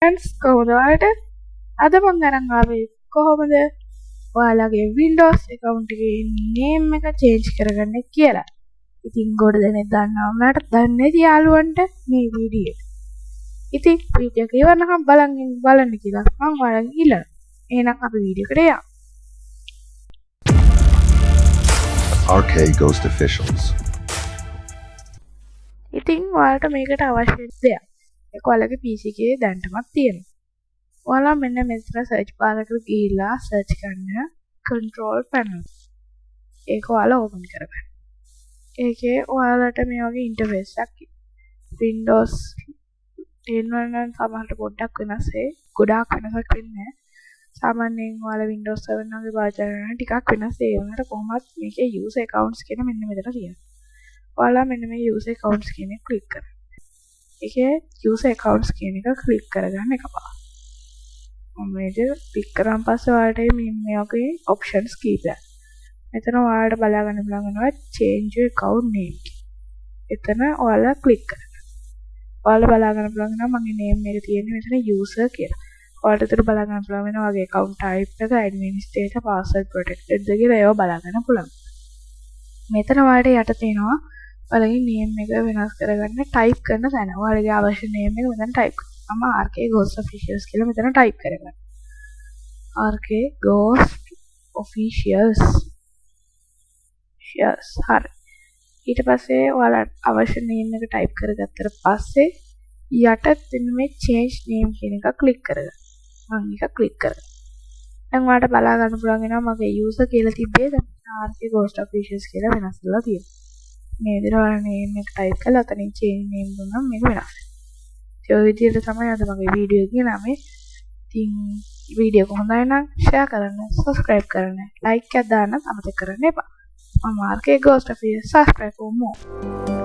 Friends කොහොමද ඔයාලට අද මම අරන් ආවේ කොහොමද ඔයාලගේ Windows account එකේ name එක change කරගන්නේ කියලා. ඉතින් ගොඩ දෙනෙක් දන්නවා මට දන්නේ නැති යාළුවන්ට මේ වීඩියෝ එක. ඉතින් වීඩියෝ එක ඉවරනකම් බලන්න කියලා මම ඔයාලගෙන් ඉල්ලනවා. එහෙනම් අපි වීඩියෝ එකට යමු. RK Ghost Officials. ඉතින් ඔයාලට මේකට අවශ්‍ය දෙයක් ඒක ඔයාලගේ PC එකේ දැන්ටමත් තියෙනවා. ඔයාලා මෙන්න මෙතන search bar එකට ගිහිල්ලා search කරන්න control panel. ඒක ඔයාලා open කරගන්න. ඒකේ ඔයාලට මේ වගේ interface එකක් Windows 10 වල නම් සමහරට පොඩ්ඩක් වෙනස් වෙයි. ගොඩාක් වෙනසක් වෙන්නේ නැහැ. සාමාන්‍යයෙන් ඔයාලා Windows 7 වගේ භාවිත කරන ටිකක් වෙනස් ඒ වුණාට කොහොමත් මේකේ user accounts කියන මෙන්න මෙතන තියෙනවා. ඔයාලා මෙන්න මේ user accounts කියන එක click කරන්න. ඒකේ user accounts කියන එක click කරගන්න එකපාරට. මේක click කරාන් පස්සේ ඔයාලට මේ වගේ options කීපයක්. මෙතන ඔයාලට බලා ගන්න පුළුවන් වෙනවා change your account name. එතන ඔයාලා click කරන්න. ඔයාලා බලා ගන්න පුළුවන් වෙනවා මගේ name එක තියෙන්නේ මෙතන user කියලා. ඔයාලට එතන බලා ගන්න පුළුවන් වෙනවා වගේ account type එක administrator password protected ද කියලා ඒවා බලා ගන්න පුළුවන්. මෙතන ඔයාලට යට තියෙනවා ඔයාලගේ name එක වෙනස් කරගන්න type කරන තැන. ඔයාලගේ අවශ්‍ය name එක මෙතන type කරන්න. මම RK Ghost Officials කියලා මෙතන type කරගන්න. RK Ghost Officials. හරි. ඊට පස්සේ ඔයාලට අවශ්‍ය name එක type කරගත්තට පස්සේ යට තියෙන මේ change name කියන එක click කරගන්න. මම ඒක click කරගන්න. දැන් ඔයාලට බලා ගන්න පුළුවන් වෙනවා මගේ user කියලා තිබ්බේ දැන් RK Ghost Officials කියලා වෙනස් කරලා තියෙනවා. මේ විදිහට ඔයාලා name එක type කරලා අතනින් change name දුන්නම් මේක වෙනස් වෙනවා. ඒ විදිහට තමයි අද මගේ වීඩියෝ එක ගෙනාවේ. ඉතින් වීඩියෝ එක හොඳයි නම් share කරන්න, subscribe කරන්න, like එකක් දාන්න අමතක කරන්න එපා. මම RK Ghost Officials subscribe for more.